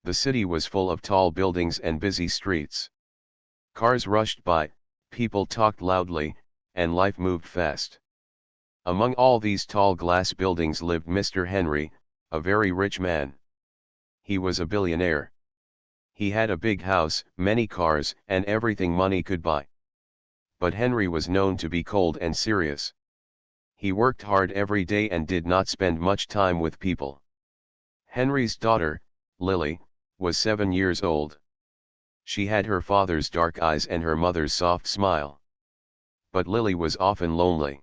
The city was full of tall buildings and busy streets. Cars rushed by, people talked loudly, and life moved fast. Among all these tall glass buildings lived Mr. Henry, a very rich man. He was a billionaire. He had a big house, many cars, and everything money could buy. But Henry was known to be cold and serious. He worked hard every day and did not spend much time with people. Henry's daughter, Lily, was 7 years old. She had her father's dark eyes and her mother's soft smile. But Lily was often lonely.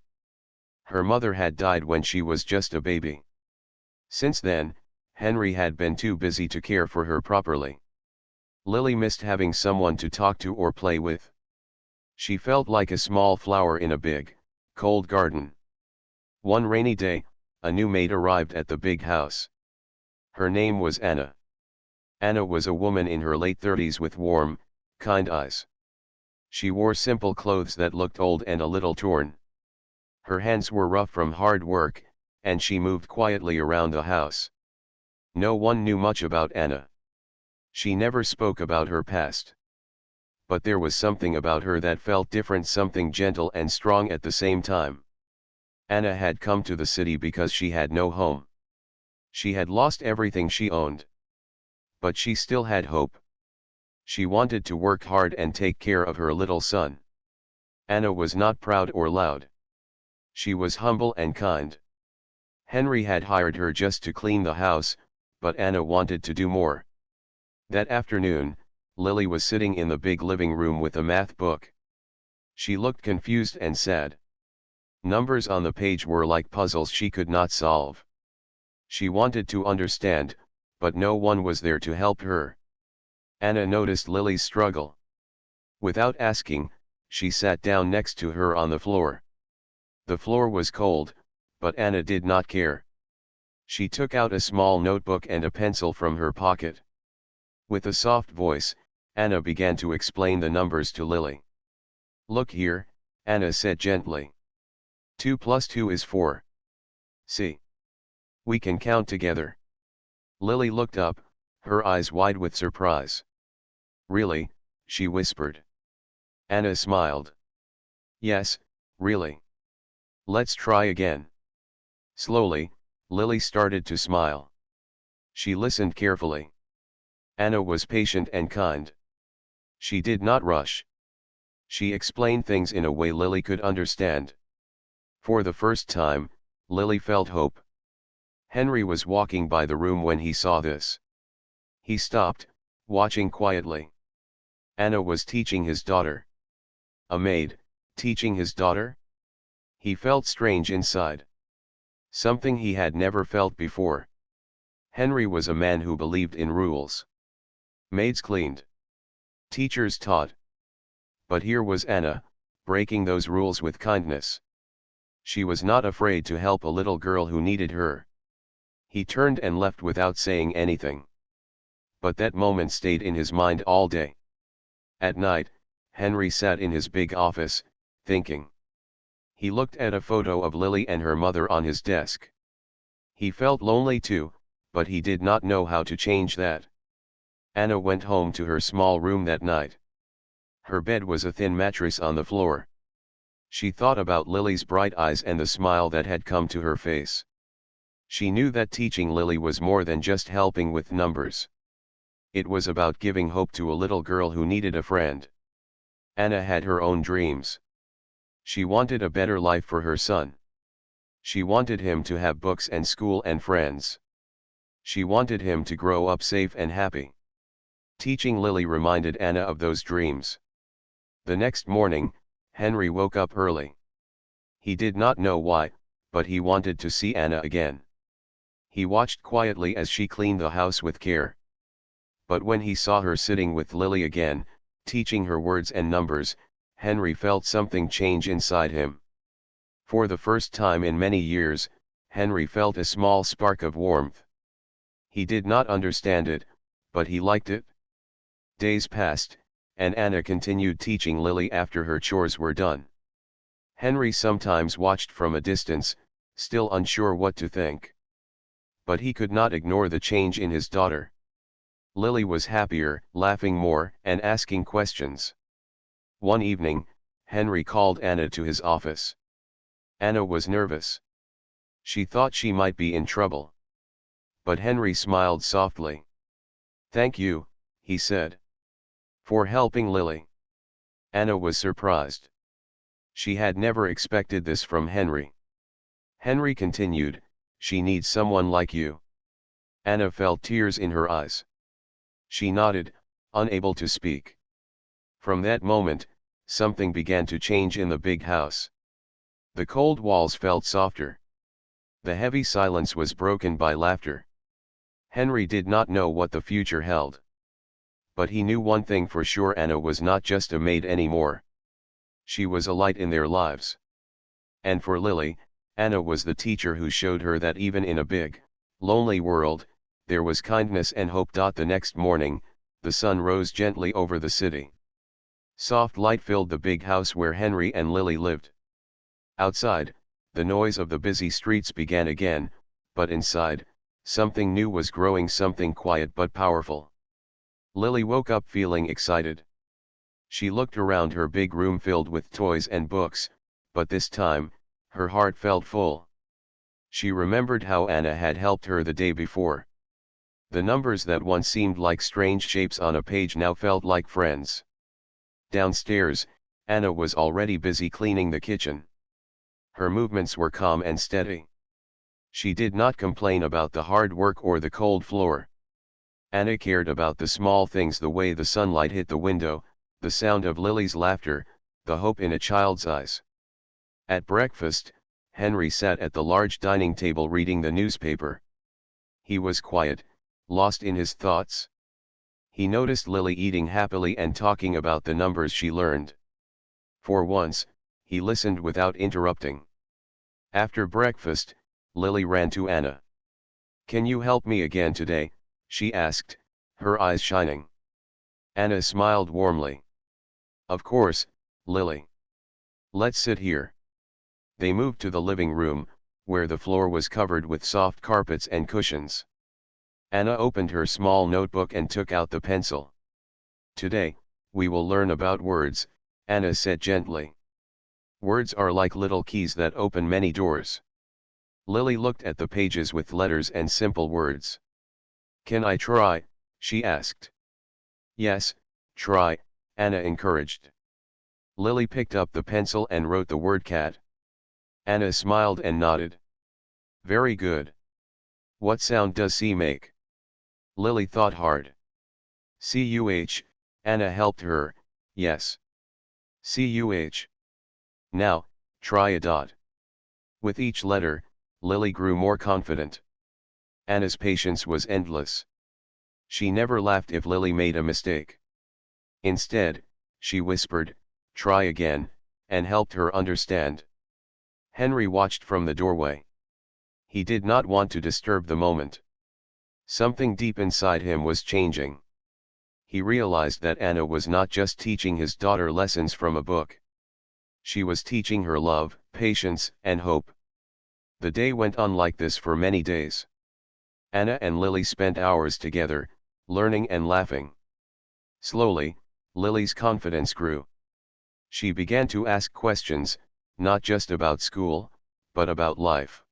Her mother had died when she was just a baby. Since then, Henry had been too busy to care for her properly. Lily missed having someone to talk to or play with. She felt like a small flower in a big, cold garden. One rainy day, a new maid arrived at the big house. Her name was Anna. Anna was a woman in her late 30s with warm, kind eyes. She wore simple clothes that looked old and a little torn. Her hands were rough from hard work, and she moved quietly around the house. No one knew much about Anna. She never spoke about her past. But there was something about her that felt different, something gentle and strong at the same time. Anna had come to the city because she had no home. She had lost everything she owned. But she still had hope. She wanted to work hard and take care of her little son. Anna was not proud or loud. She was humble and kind. Henry had hired her just to clean the house, but Anna wanted to do more. That afternoon, Lily was sitting in the big living room with a math book. She looked confused and sad. Numbers on the page were like puzzles she could not solve. She wanted to understand, but no one was there to help her. Anna noticed Lily's struggle. Without asking, she sat down next to her on the floor. The floor was cold, but Anna did not care. She took out a small notebook and a pencil from her pocket. With a soft voice, Anna began to explain the numbers to Lily. "Look here," Anna said gently. 2 plus 2 is 4. See? We can count together. Lily looked up, her eyes wide with surprise. "Really?" she whispered. Anna smiled. "Yes, really. Let's try again." Slowly, Lily started to smile. She listened carefully. Anna was patient and kind. She did not rush. She explained things in a way Lily could understand. For the first time, Lily felt hope. Henry was walking by the room when he saw this. He stopped, watching quietly. Anna was teaching his daughter. A maid, teaching his daughter? He felt strange inside. Something he had never felt before. Henry was a man who believed in rules. Maids cleaned. Teachers taught. But here was Anna, breaking those rules with kindness. She was not afraid to help a little girl who needed her. He turned and left without saying anything. But that moment stayed in his mind all day. At night, Henry sat in his big office, thinking. He looked at a photo of Lily and her mother on his desk. He felt lonely too, but he did not know how to change that. Anna went home to her small room that night. Her bed was a thin mattress on the floor. She thought about Lily's bright eyes and the smile that had come to her face. She knew that teaching Lily was more than just helping with numbers. It was about giving hope to a little girl who needed a friend. Anna had her own dreams. She wanted a better life for her son. She wanted him to have books and school and friends. She wanted him to grow up safe and happy. Teaching Lily reminded Anna of those dreams. The next morning, Henry woke up early. He did not know why, but he wanted to see Anna again. He watched quietly as she cleaned the house with care. But when he saw her sitting with Lily again, teaching her words and numbers, Henry felt something change inside him. For the first time in many years, Henry felt a small spark of warmth. He did not understand it, but he liked it. Days passed, and Anna continued teaching Lily after her chores were done. Henry sometimes watched from a distance, still unsure what to think. But he could not ignore the change in his daughter. Lily was happier, laughing more, and asking questions. One evening, Henry called Anna to his office. Anna was nervous. She thought she might be in trouble. But Henry smiled softly. "Thank you," he said, "for helping Lily." Anna was surprised. She had never expected this from Henry. Henry continued, "She needs someone like you." Anna felt tears in her eyes. She nodded, unable to speak. From that moment, something began to change in the big house. The cold walls felt softer. The heavy silence was broken by laughter. Henry did not know what the future held. But he knew one thing for sure: Anna was not just a maid anymore. She was a light in their lives. And for Lily, Anna was the teacher who showed her that even in a big, lonely world, there was kindness and hope. The next morning, the sun rose gently over the city. Soft light filled the big house where Henry and Lily lived. Outside, the noise of the busy streets began again, but inside, something new was growing, something quiet but powerful. Lily woke up feeling excited. She looked around her big room filled with toys and books, but this time, her heart felt full. She remembered how Anna had helped her the day before. The numbers that once seemed like strange shapes on a page now felt like friends. Downstairs, Anna was already busy cleaning the kitchen. Her movements were calm and steady. She did not complain about the hard work or the cold floor. Anna cared about the small things: the way the sunlight hit the window, the sound of Lily's laughter, the hope in a child's eyes. At breakfast, Henry sat at the large dining table reading the newspaper. He was quiet, lost in his thoughts. He noticed Lily eating happily and talking about the numbers she learned. For once, he listened without interrupting. After breakfast, Lily ran to Anna. "Can you help me again today?" she asked, her eyes shining. Anna smiled warmly. "Of course, Lily. Let's sit here." They moved to the living room, where the floor was covered with soft carpets and cushions. Anna opened her small notebook and took out the pencil. "Today, we will learn about words," Anna said gently. "Words are like little keys that open many doors." Lily looked at the pages with letters and simple words. "Can I try?" she asked. "Yes, try," Anna encouraged. Lily picked up the pencil and wrote the word cat. Anna smiled and nodded. "Very good. What sound does C make?" Lily thought hard. "Cuh," Anna helped her. "Yes. Cuh. Now, try a dot." With each letter, Lily grew more confident. Anna's patience was endless. She never laughed if Lily made a mistake. Instead, she whispered, "Try again," and helped her understand. Henry watched from the doorway. He did not want to disturb the moment. Something deep inside him was changing. He realized that Anna was not just teaching his daughter lessons from a book. She was teaching her love, patience, and hope. The day went on like this for many days. Anna and Lily spent hours together, learning and laughing. Slowly, Lily's confidence grew. She began to ask questions, not just about school, but about life.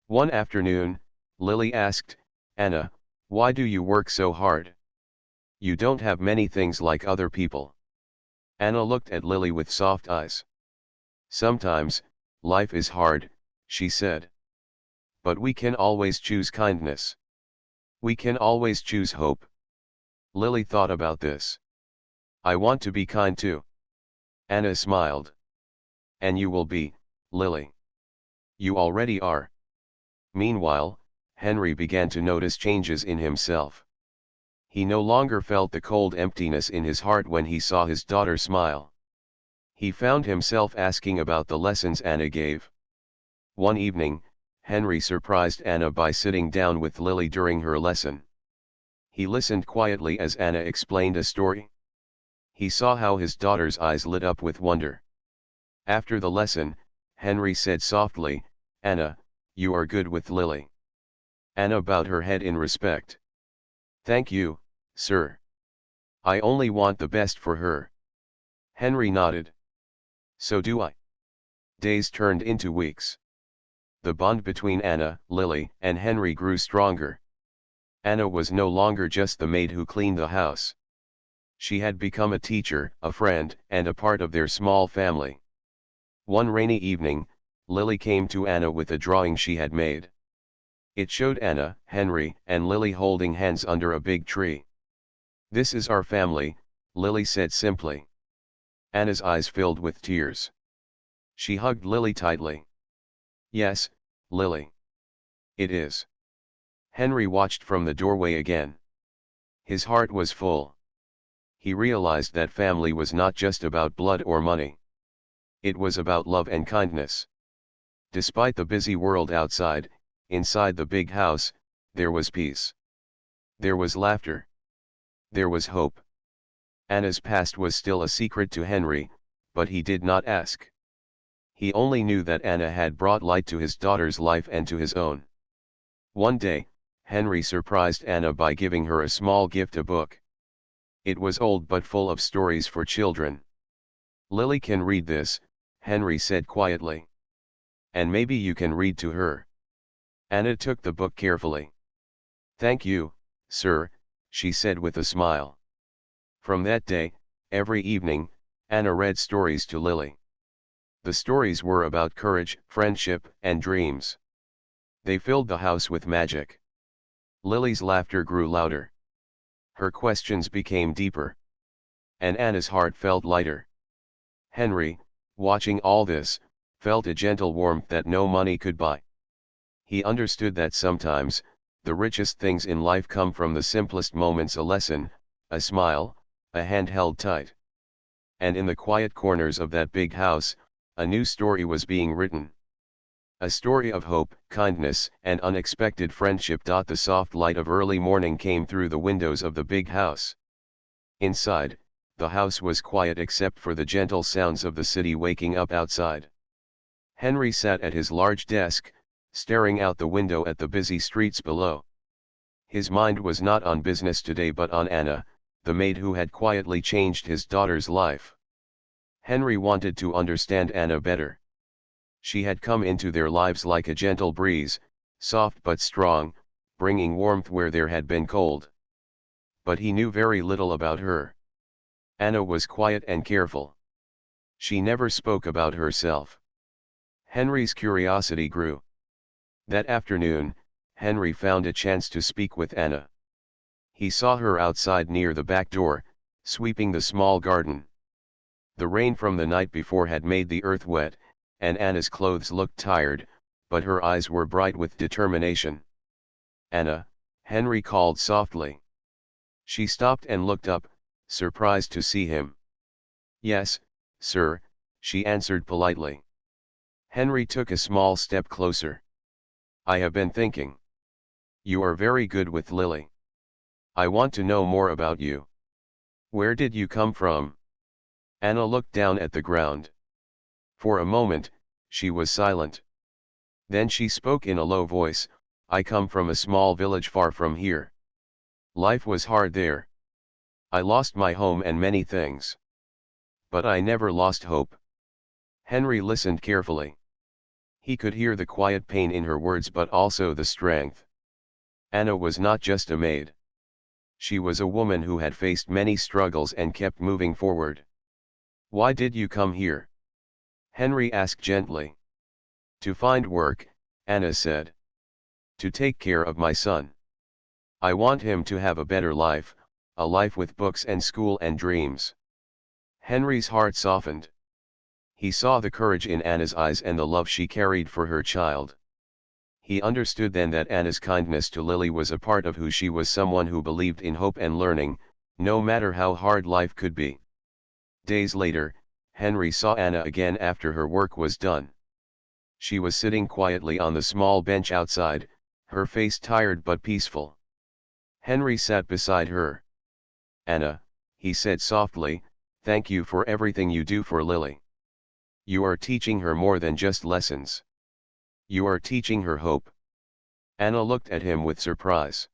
One afternoon, Lily asked, "Anna, why do you work so hard? You don't have many things like other people." Anna looked at Lily with soft eyes. "Sometimes, life is hard," she said. "But we can always choose kindness. We can always choose hope." Lily thought about this. "I want to be kind too." Anna smiled. "And you will be, Lily. You already are." Meanwhile, Henry began to notice changes in himself. He no longer felt the cold emptiness in his heart when he saw his daughter smile. He found himself asking about the lessons Anna gave. One evening, Henry surprised Anna by sitting down with Lily during her lesson. He listened quietly as Anna explained a story. He saw how his daughter's eyes lit up with wonder. After the lesson, Henry said softly, "Anna, you are good with Lily." Anna bowed her head in respect. "Thank you, sir. I only want the best for her. Henry nodded. So do I. Days turned into weeks. The bond between Anna, Lily, and Henry grew stronger. Anna was no longer just the maid who cleaned the house. She had become a teacher, a friend, and a part of their small family. One rainy evening, Lily came to Anna with a drawing she had made. It showed Anna, Henry, and Lily holding hands under a big tree. "This is our family," Lily said simply. Anna's eyes filled with tears. She hugged Lily tightly. "Yes, Lily. It is." Henry watched from the doorway again. His heart was full. He realized that family was not just about blood or money. It was about love and kindness. Despite the busy world outside, inside the big house, there was peace. There was laughter. There was hope. Anna's past was still a secret to Henry, but he did not ask. He only knew that Anna had brought light to his daughter's life and to his own. One day, Henry surprised Anna by giving her a small gift, a book. It was old but full of stories for children. "Lily can read this," Henry said quietly. "And maybe you can read to her." Anna took the book carefully. "Thank you, sir," she said with a smile. From that day, every evening, Anna read stories to Lily. The stories were about courage, friendship, and dreams. They filled the house with magic. Lily's laughter grew louder. Her questions became deeper. And Anna's heart felt lighter. Henry, watching all this, felt a gentle warmth that no money could buy. He understood that sometimes, the richest things in life come from the simplest moments: a lesson, a smile, a hand held tight. And in the quiet corners of that big house, a new story was being written. A story of hope, kindness, and unexpected friendship. The soft light of early morning came through the windows of the big house. Inside, the house was quiet except for the gentle sounds of the city waking up outside. Henry sat at his large desk, staring out the window at the busy streets below. His mind was not on business today but on Anna, the maid who had quietly changed his daughter's life. Henry wanted to understand Anna better. She had come into their lives like a gentle breeze, soft but strong, bringing warmth where there had been cold. But he knew very little about her. Anna was quiet and careful. She never spoke about herself. Henry's curiosity grew. That afternoon, Henry found a chance to speak with Anna. He saw her outside near the back door, sweeping the small garden. The rain from the night before had made the earth wet, and Anna's clothes looked tired, but her eyes were bright with determination. "Anna," Henry called softly. She stopped and looked up, surprised to see him. "Yes, sir," she answered politely. Henry took a small step closer. "I have been thinking. You are very good with Lily. I want to know more about you. Where did you come from?" Anna looked down at the ground. For a moment, she was silent. Then she spoke in a low voice, "I come from a small village far from here. Life was hard there. I lost my home and many things. But I never lost hope." Henry listened carefully. He could hear the quiet pain in her words but also the strength. Anna was not just a maid. She was a woman who had faced many struggles and kept moving forward. "Why did you come here?" Henry asked gently. "To find work," Anna said. "To take care of my son. I want him to have a better life, a life with books and school and dreams." Henry's heart softened. He saw the courage in Anna's eyes and the love she carried for her child. He understood then that Anna's kindness to Lily was a part of who she was, someone who believed in hope and learning, no matter how hard life could be. Days later, Henry saw Anna again after her work was done. She was sitting quietly on the small bench outside, her face tired but peaceful. Henry sat beside her. "Anna," he said softly, "thank you for everything you do for Lily. You are teaching her more than just lessons. You are teaching her hope." Anna looked at him with surprise.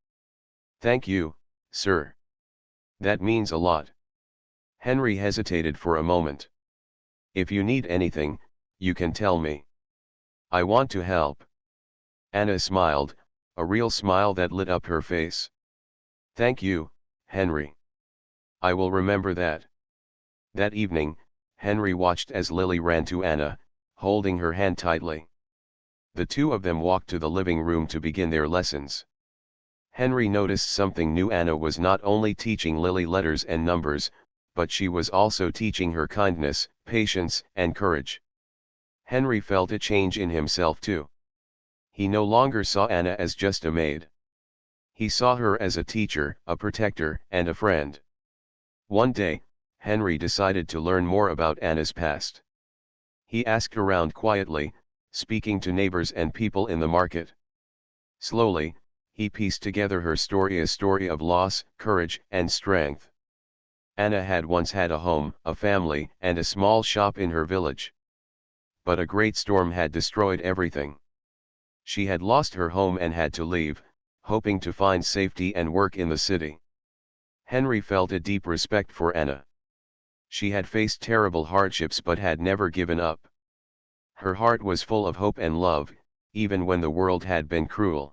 "Thank you, sir. That means a lot. Henry hesitated for a moment. If you need anything, you can tell me. I want to help. Anna smiled, a real smile that lit up her face. Thank you, Henry. I will remember that. That evening, Henry watched as Lily ran to Anna, holding her hand tightly. The two of them walked to the living room to begin their lessons. Henry noticed something new. Anna was not only teaching Lily letters and numbers, but she was also teaching her kindness, patience, and courage. Henry felt a change in himself too. He no longer saw Anna as just a maid. He saw her as a teacher, a protector, and a friend. One day, Henry decided to learn more about Anna's past. He asked around quietly, speaking to neighbors and people in the market. Slowly, he pieced together her story, a story of loss, courage, and strength. Anna had once had a home, a family, and a small shop in her village. But a great storm had destroyed everything. She had lost her home and had to leave, hoping to find safety and work in the city. Henry felt a deep respect for Anna. She had faced terrible hardships but had never given up. Her heart was full of hope and love, even when the world had been cruel.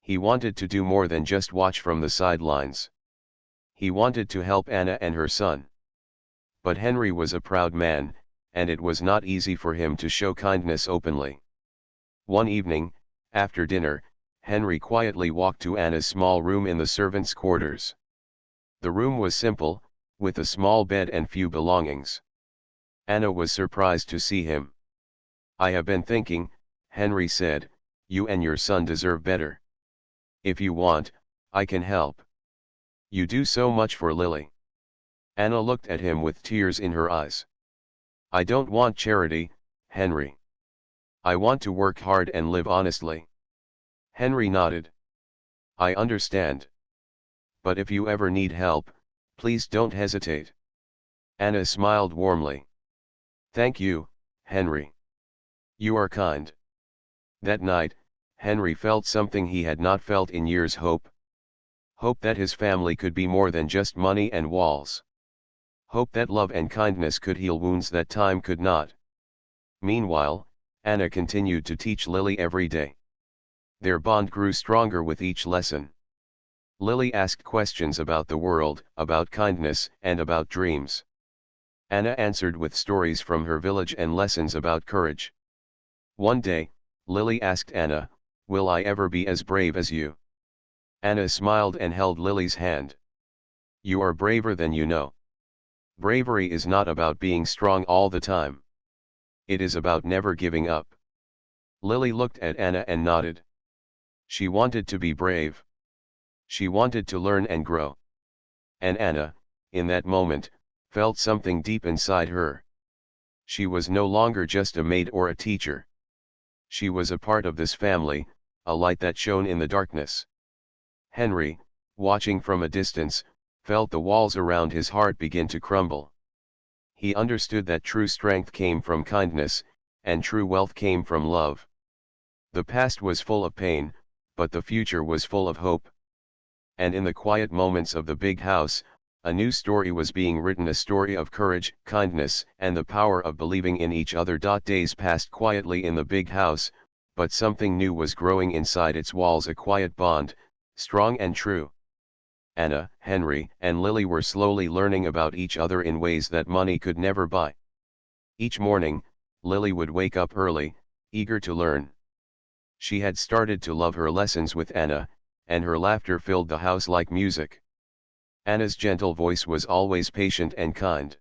He wanted to do more than just watch from the sidelines. He wanted to help Anna and her son. But Henry was a proud man, and it was not easy for him to show kindness openly. One evening, after dinner, Henry quietly walked to Anna's small room in the servants' quarters. The room was simple, with a small bed and few belongings. Anna was surprised to see him. I have been thinking, Henry said, you and your son deserve better. If you want, I can help. You do so much for Lily. Anna looked at him with tears in her eyes. I don't want charity, Henry. I want to work hard and live honestly. Henry nodded. I understand. But if you ever need help, please don't hesitate. Anna smiled warmly. Thank you, Henry. You are kind. That night, Henry felt something he had not felt in years: hope. Hope that his family could be more than just money and walls. Hope that love and kindness could heal wounds that time could not. Meanwhile, Anna continued to teach Lily every day. Their bond grew stronger with each lesson. Lily asked questions about the world, about kindness, and about dreams. Anna answered with stories from her village and lessons about courage. One day, Lily asked Anna, "Will I ever be as brave as you?" Anna smiled and held Lily's hand. "You are braver than you know. Bravery is not about being strong all the time. It is about never giving up." Lily looked at Anna and nodded. She wanted to be brave. She wanted to learn and grow. And Anna, in that moment, felt something deep inside her. She was no longer just a maid or a teacher. She was a part of this family, a light that shone in the darkness. Henry, watching from a distance, felt the walls around his heart begin to crumble. He understood that true strength came from kindness, and true wealth came from love. The past was full of pain, but the future was full of hope. And in the quiet moments of the big house, a new story was being written, a story of courage, kindness, and the power of believing in each other. Days passed quietly in the big house, but something new was growing inside its walls, a quiet bond, strong and true. Anna, Henry, and Lily were slowly learning about each other in ways that money could never buy. Each morning, Lily would wake up early, eager to learn. She had started to love her lessons with Anna, and her laughter filled the house like music. Anna's gentle voice was always patient and kind.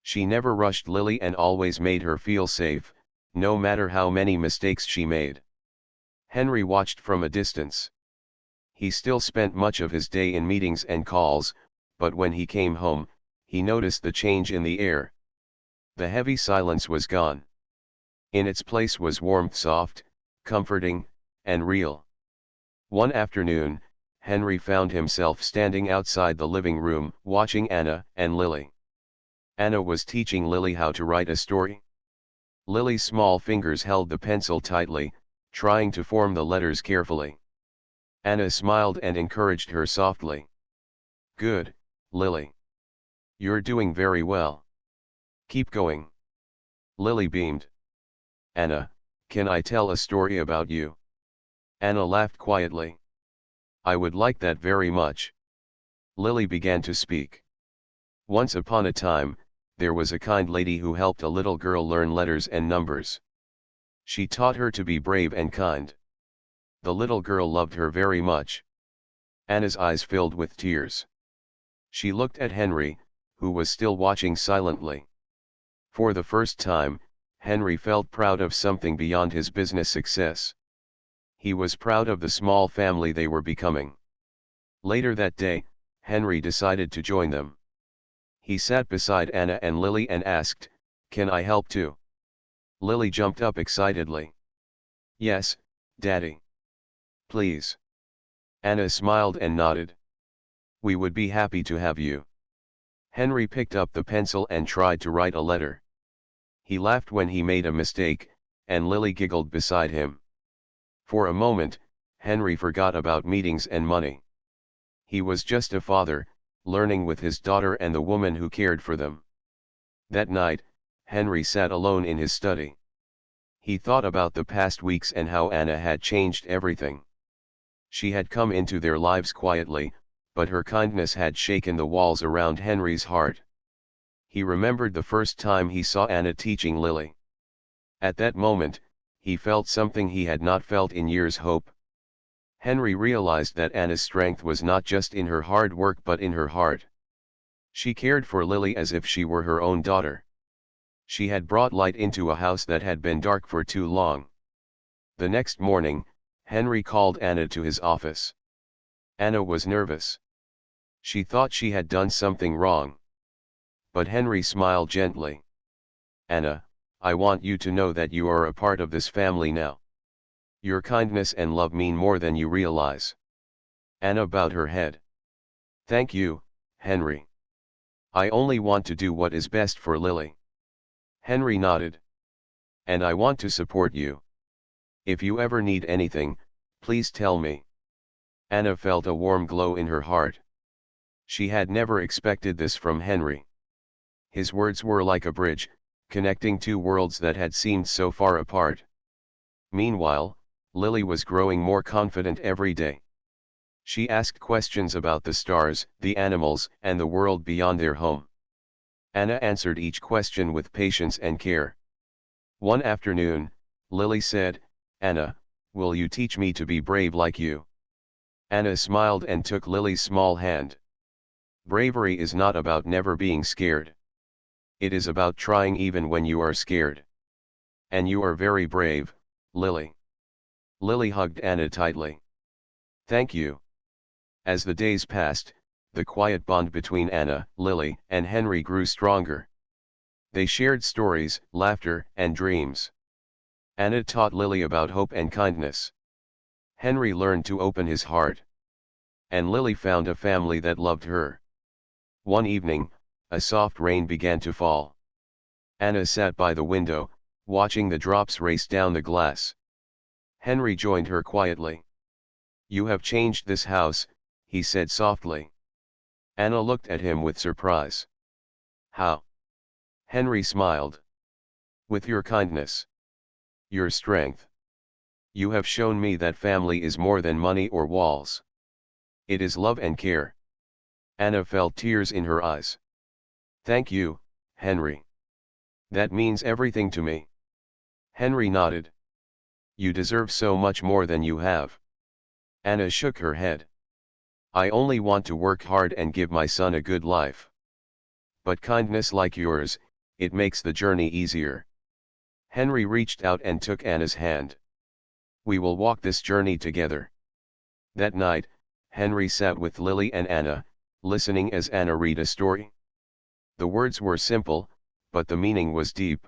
She never rushed Lily and always made her feel safe, no matter how many mistakes she made. Henry watched from a distance. He still spent much of his day in meetings and calls, but when he came home, he noticed the change in the air. The heavy silence was gone. In its place was warmth, soft, comforting, and real. One afternoon, Henry found himself standing outside the living room, watching Anna and Lily. Anna was teaching Lily how to write a story. Lily's small fingers held the pencil tightly, trying to form the letters carefully. Anna smiled and encouraged her softly. "Good, Lily. You're doing very well. Keep going. Lily beamed. Anna, can I tell a story about you? Anna laughed quietly. I would like that very much. Lily began to speak. Once upon a time, there was a kind lady who helped a little girl learn letters and numbers. She taught her to be brave and kind. The little girl loved her very much. Anna's eyes filled with tears. She looked at Henry, who was still watching silently. For the first time, Henry felt proud of something beyond his business success. He was proud of the small family they were becoming. Later that day, Henry decided to join them. He sat beside Anna and Lily and asked, "Can I help too?" Lily jumped up excitedly. "Yes, Daddy. Please." Anna smiled and nodded. "We would be happy to have you." Henry picked up the pencil and tried to write a letter. He laughed when he made a mistake, and Lily giggled beside him. For a moment, Henry forgot about meetings and money. He was just a father, learning with his daughter and the woman who cared for them. That night, Henry sat alone in his study. He thought about the past weeks and how Anna had changed everything. She had come into their lives quietly, but her kindness had shaken the walls around Henry's heart. He remembered the first time he saw Anna teaching Lily. At that moment, he felt something he had not felt in years: hope. Henry realized that Anna's strength was not just in her hard work but in her heart. She cared for Lily as if she were her own daughter. She had brought light into a house that had been dark for too long. The next morning, Henry called Anna to his office. Anna was nervous. She thought she had done something wrong. But Henry smiled gently. "Anna, I want you to know that you are a part of this family now. Your kindness and love mean more than you realize." Anna bowed her head. "Thank you, Henry. I only want to do what is best for Lily." Henry nodded. "And I want to support you. If you ever need anything, please tell me." Anna felt a warm glow in her heart. She had never expected this from Henry. His words were like a bridge, connecting two worlds that had seemed so far apart. Meanwhile, Lily was growing more confident every day. She asked questions about the stars, the animals, and the world beyond their home. Anna answered each question with patience and care. One afternoon, Lily said, "Anna, will you teach me to be brave like you?" Anna smiled and took Lily's small hand. Bravery is not about never being scared. It is about trying even when you are scared. And you are very brave, Lily. Lily hugged Anna tightly. "Thank you." As the days passed, the quiet bond between Anna, Lily, and Henry grew stronger. They shared stories, laughter, and dreams. Anna taught Lily about hope and kindness. Henry learned to open his heart. And Lily found a family that loved her. One evening, a soft rain began to fall. Anna sat by the window, watching the drops race down the glass. Henry joined her quietly. "You have changed this house," he said softly. Anna looked at him with surprise. "How?" Henry smiled. "With your kindness. Your strength. You have shown me that family is more than money or walls. It is love and care." Anna felt tears in her eyes. "Thank you, Henry. That means everything to me." Henry nodded. "You deserve so much more than you have." Anna shook her head. "I only want to work hard and give my son a good life. But kindness like yours, it makes the journey easier." Henry reached out and took Anna's hand. "We will walk this journey together." That night, Henry sat with Lily and Anna, listening as Anna read a story. The words were simple, but the meaning was deep.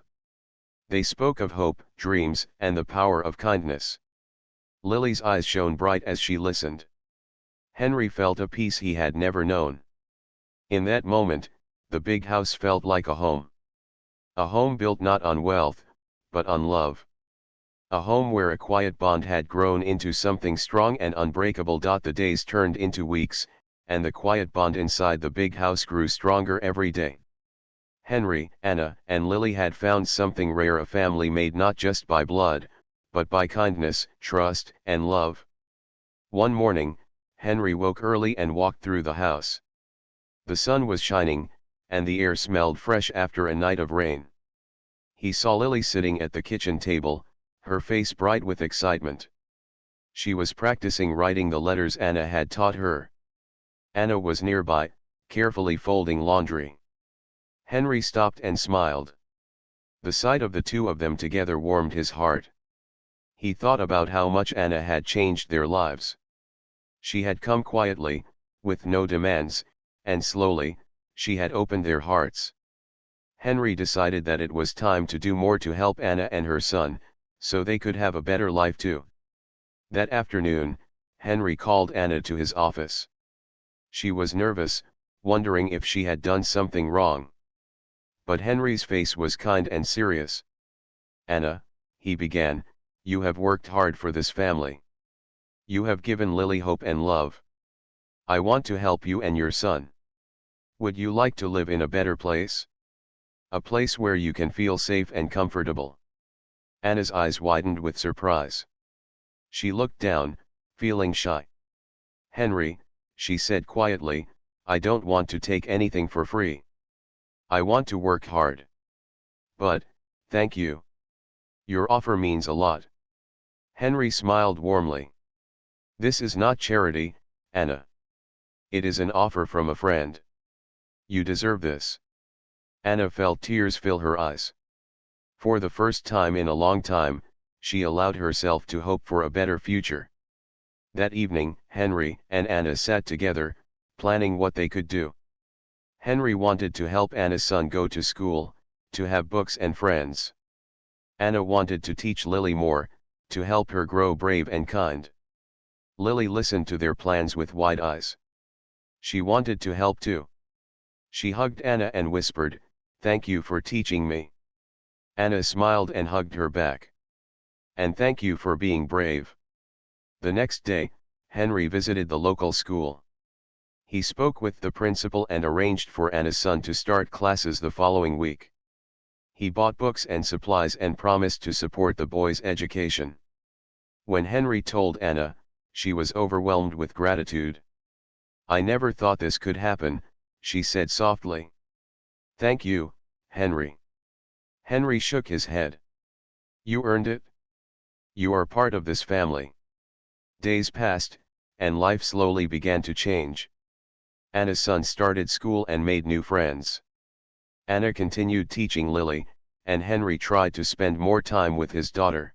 They spoke of hope, dreams, and the power of kindness. Lily's eyes shone bright as she listened. Henry felt a peace he had never known. In that moment, the big house felt like a home. A home built not on wealth, but on love. A home where a quiet bond had grown into something strong and unbreakable. The days turned into weeks, and the quiet bond inside the big house grew stronger every day. Henry, Anna, and Lily had found something rare: a family made not just by blood, but by kindness, trust, and love. One morning, Henry woke early and walked through the house. The sun was shining, and the air smelled fresh after a night of rain. He saw Lily sitting at the kitchen table, her face bright with excitement. She was practicing writing the letters Anna had taught her. Anna was nearby, carefully folding laundry. Henry stopped and smiled. The sight of the two of them together warmed his heart. He thought about how much Anna had changed their lives. She had come quietly, with no demands, and slowly, she had opened their hearts. Henry decided that it was time to do more to help Anna and her son, so they could have a better life too. That afternoon, Henry called Anna to his office. She was nervous, wondering if she had done something wrong. But Henry's face was kind and serious. "Anna," he began, "you have worked hard for this family. You have given Lily hope and love. I want to help you and your son. Would you like to live in a better place? A place where you can feel safe and comfortable?" Anna's eyes widened with surprise. She looked down, feeling shy. "Henry," she said quietly, "I don't want to take anything for free. I want to work hard. But, thank you. Your offer means a lot." Henry smiled warmly. "This is not charity, Anna. It is an offer from a friend. You deserve this." Anna felt tears fill her eyes. For the first time in a long time, she allowed herself to hope for a better future. That evening, Henry and Anna sat together, planning what they could do. Henry wanted to help Anna's son go to school, to have books and friends. Anna wanted to teach Lily more, to help her grow brave and kind. Lily listened to their plans with wide eyes. She wanted to help too. She hugged Anna and whispered, "Thank you for teaching me." Anna smiled and hugged her back. "And thank you for being brave." The next day, Henry visited the local school. He spoke with the principal and arranged for Anna's son to start classes the following week. He bought books and supplies and promised to support the boy's education. When Henry told Anna, she was overwhelmed with gratitude. "I never thought this could happen," she said softly. "Thank you, Henry." Henry shook his head. "You earned it. You are part of this family." Days passed, and life slowly began to change. Anna's son started school and made new friends. Anna continued teaching Lily, and Henry tried to spend more time with his daughter.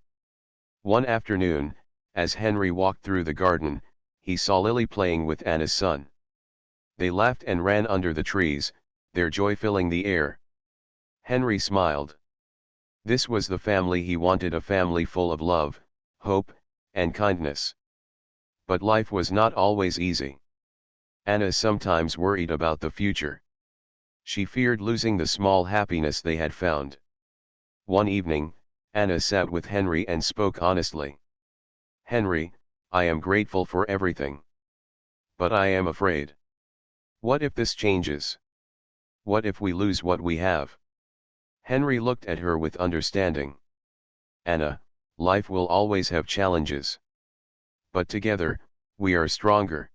One afternoon, as Henry walked through the garden, he saw Lily playing with Anna's son. They laughed and ran under the trees, their joy filling the air. Henry smiled. This was the family he wanted: a family full of love, hope, and kindness. But life was not always easy. Anna sometimes worried about the future. She feared losing the small happiness they had found. One evening, Anna sat with Henry and spoke honestly. "Henry, I am grateful for everything. But I am afraid. What if this changes? What if we lose what we have?" Henry looked at her with understanding. "Anna, life will always have challenges. But together, we are stronger.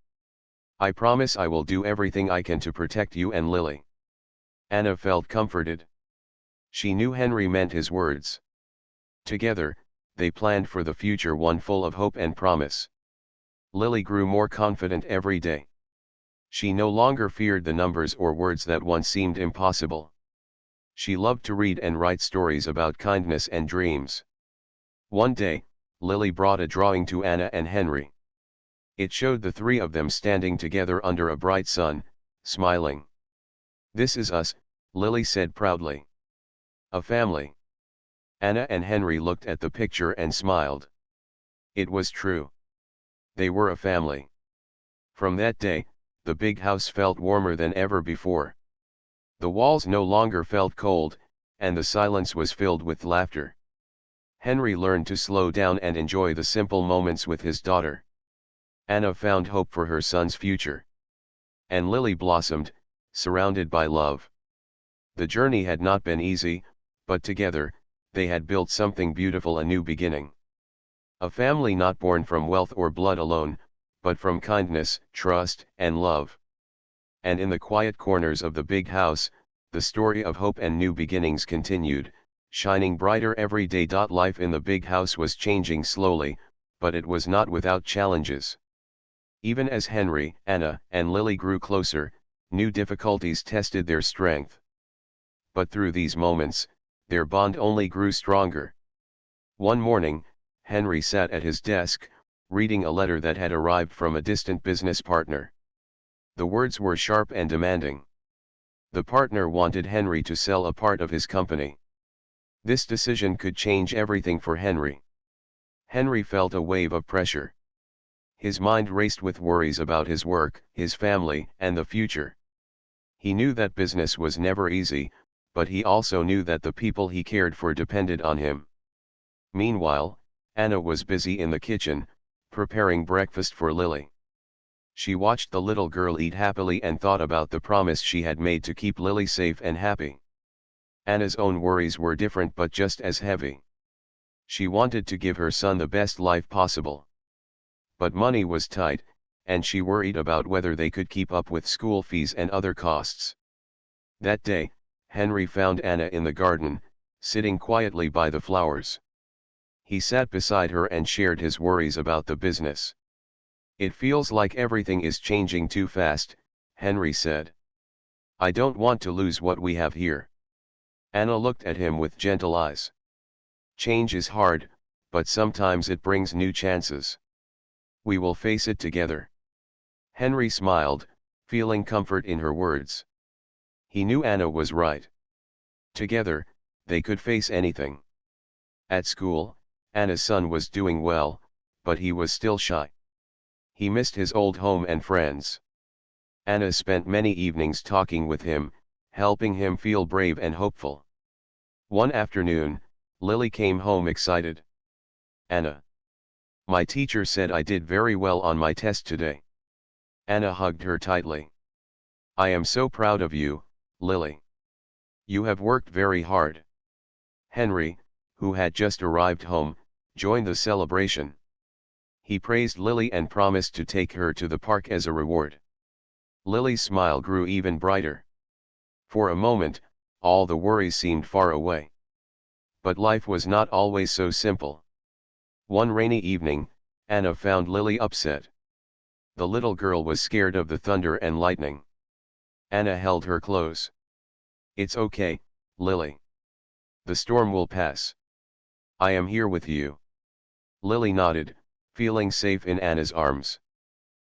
I promise I will do everything I can to protect you and Lily." Anna felt comforted. She knew Henry meant his words. Together, they planned for the future, one full of hope and promise. Lily grew more confident every day. She no longer feared the numbers or words that once seemed impossible. She loved to read and write stories about kindness and dreams. One day, Lily brought a drawing to Anna and Henry. It showed the three of them standing together under a bright sun, smiling. "This is us," Lily said proudly. "A family." Anna and Henry looked at the picture and smiled. It was true. They were a family. From that day, the big house felt warmer than ever before. The walls no longer felt cold, and the silence was filled with laughter. Henry learned to slow down and enjoy the simple moments with his daughter. Anna found hope for her son's future. and Lily blossomed, surrounded by love. The journey had not been easy, but together, they had built something beautiful, a new beginning. A family not born from wealth or blood alone, but from kindness, trust, and love. And in the quiet corners of the big house, the story of hope and new beginnings continued, shining brighter every day. Life in the big house was changing slowly, but it was not without challenges. Even as Henry, Anna, and Lily grew closer, new difficulties tested their strength. But through these moments, their bond only grew stronger. One morning, Henry sat at his desk, reading a letter that had arrived from a distant business partner. The words were sharp and demanding. The partner wanted Henry to sell a part of his company. This decision could change everything for Henry. Henry felt a wave of pressure. His mind raced with worries about his work, his family, and the future. He knew that business was never easy, but he also knew that the people he cared for depended on him. Meanwhile, Anna was busy in the kitchen, preparing breakfast for Lily. She watched the little girl eat happily and thought about the promise she had made to keep Lily safe and happy. Anna's own worries were different but just as heavy. She wanted to give her son the best life possible. But money was tight, and she worried about whether they could keep up with school fees and other costs. That day, Henry found Anna in the garden, sitting quietly by the flowers. He sat beside her and shared his worries about the business. "It feels like everything is changing too fast," Henry said. "I don't want to lose what we have here." Anna looked at him with gentle eyes. "Change is hard, but sometimes it brings new chances. We will face it together." Henry smiled, feeling comfort in her words. He knew Anna was right. Together, they could face anything. At school, Anna's son was doing well, but he was still shy. He missed his old home and friends. Anna spent many evenings talking with him, helping him feel brave and hopeful. One afternoon, Lily came home excited. "Anna, my teacher said I did very well on my test today." Anna hugged her tightly. "I am so proud of you, Lily. You have worked very hard." Henry, who had just arrived home, joined the celebration. He praised Lily and promised to take her to the park as a reward. Lily's smile grew even brighter. For a moment, all the worries seemed far away. But life was not always so simple. One rainy evening, Anna found Lily upset. The little girl was scared of the thunder and lightning. Anna held her close. "It's okay, Lily. The storm will pass. I am here with you." Lily nodded, feeling safe in Anna's arms.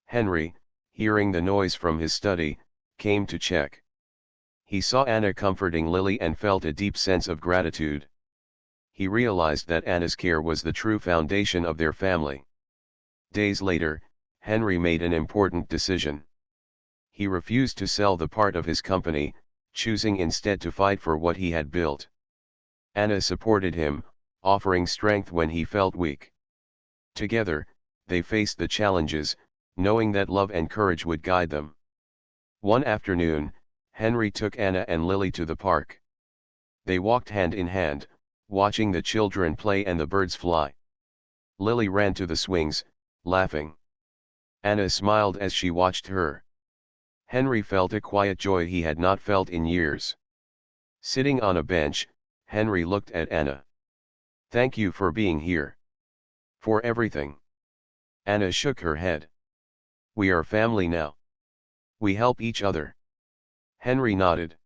Henry, hearing the noise from his study, came to check. He saw Anna comforting Lily and felt a deep sense of gratitude. He realized that Anna's care was the true foundation of their family. Days later, Henry made an important decision. He refused to sell the part of his company, choosing instead to fight for what he had built. Anna supported him, offering strength when he felt weak. Together, they faced the challenges, knowing that love and courage would guide them. One afternoon, Henry took Anna and Lily to the park. They walked hand in hand, watching the children play and the birds fly. Lily ran to the swings, laughing. Anna smiled as she watched her. Henry felt a quiet joy he had not felt in years. Sitting on a bench, Henry looked at Anna. "Thank you for being here. For everything." Anna shook her head. "We are family now. We help each other." Henry nodded.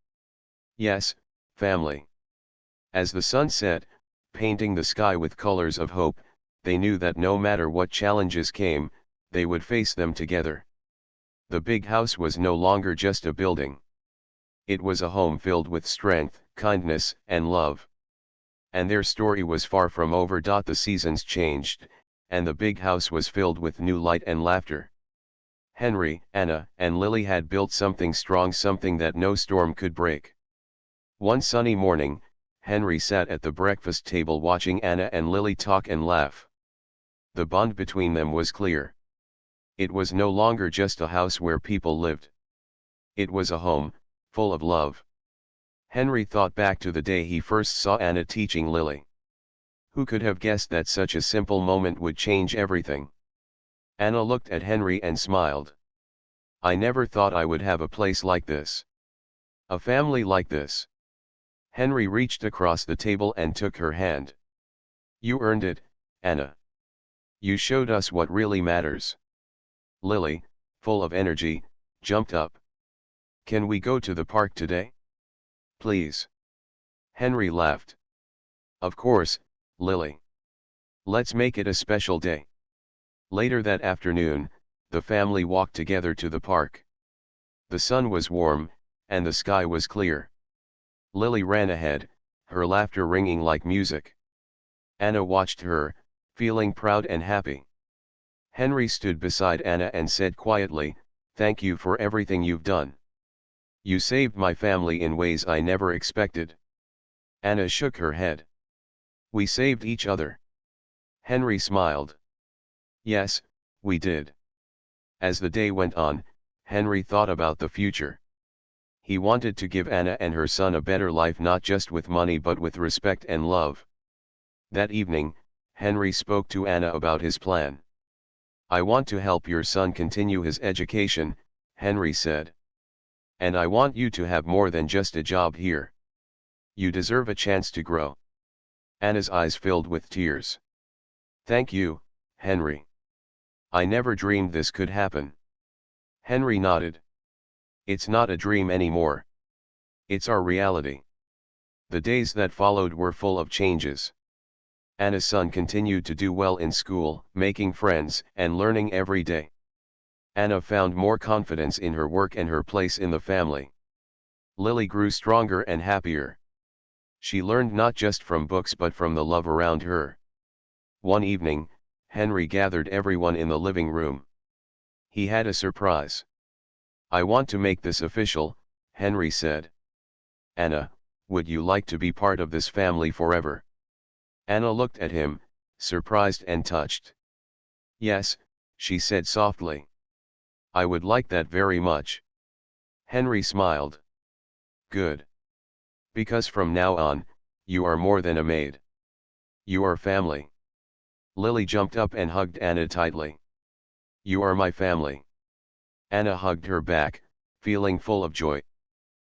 "Yes, family." As the sun set, painting the sky with colors of hope, they knew that no matter what challenges came, they would face them together. The big house was no longer just a building. It was a home filled with strength, kindness, and love. And their story was far from over. The seasons changed, and the big house was filled with new light and laughter. Henry, Anna, and Lily had built something strong, something that no storm could break. One sunny morning, Henry sat at the breakfast table watching Anna and Lily talk and laugh. The bond between them was clear. It was no longer just a house where people lived. It was a home, full of love. Henry thought back to the day he first saw Anna teaching Lily. Who could have guessed that such a simple moment would change everything? Anna looked at Henry and smiled. I never thought I would have a place like this. A family like this. Henry reached across the table and took her hand. You earned it, Anna. You showed us what really matters. Lily, full of energy, jumped up. Can we go to the park today? Please. Henry laughed. Of course, Lily. Let's make it a special day. Later that afternoon, the family walked together to the park. The sun was warm, and the sky was clear. Lily ran ahead, her laughter ringing like music. Anna watched her, feeling proud and happy. Henry stood beside Anna and said quietly, "Thank you for everything you've done. You saved my family in ways I never expected." Anna shook her head. We saved each other. Henry smiled. Yes, we did. As the day went on, Henry thought about the future. He wanted to give Anna and her son a better life, not just with money but with respect and love. That evening, Henry spoke to Anna about his plan. I want to help your son continue his education, Henry said. And I want you to have more than just a job here. You deserve a chance to grow. Anna's eyes filled with tears. Thank you, Henry. I never dreamed this could happen. Henry nodded. It's not a dream anymore. It's our reality. The days that followed were full of changes. Anna's son continued to do well in school, making friends and learning every day. Anna found more confidence in her work and her place in the family. Lily grew stronger and happier. She learned not just from books but from the love around her. One evening, Henry gathered everyone in the living room. He had a surprise. I want to make this official, Henry said. Anna, would you like to be part of this family forever? Anna looked at him, surprised and touched. Yes, she said softly. I would like that very much. Henry smiled. Good. Because from now on, you are more than a maid. You are family. Lily jumped up and hugged Anna tightly. You are my family. Anna hugged her back, feeling full of joy.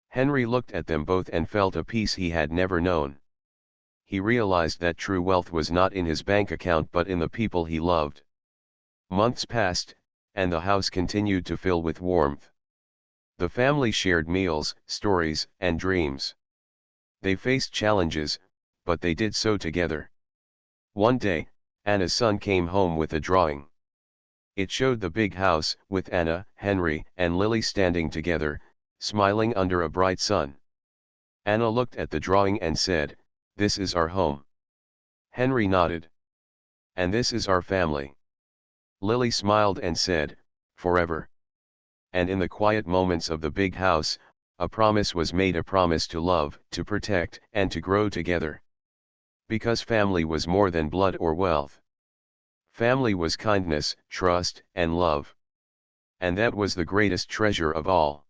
Henry looked at them both and felt a peace he had never known. He realized that true wealth was not in his bank account but in the people he loved. Months passed, and the house continued to fill with warmth. The family shared meals, stories, and dreams. They faced challenges, but they did so together. One day, Anna's son came home with a drawing. It showed the big house, with Anna, Henry, and Lily standing together, smiling under a bright sun. Anna looked at the drawing and said, "This is our home." Henry nodded. "And this is our family." Lily smiled and said, "Forever." And in the quiet moments of the big house, a promise was made, a promise to love, to protect, and to grow together. Because family was more than blood or wealth. Family was kindness, trust, and love. And that was the greatest treasure of all.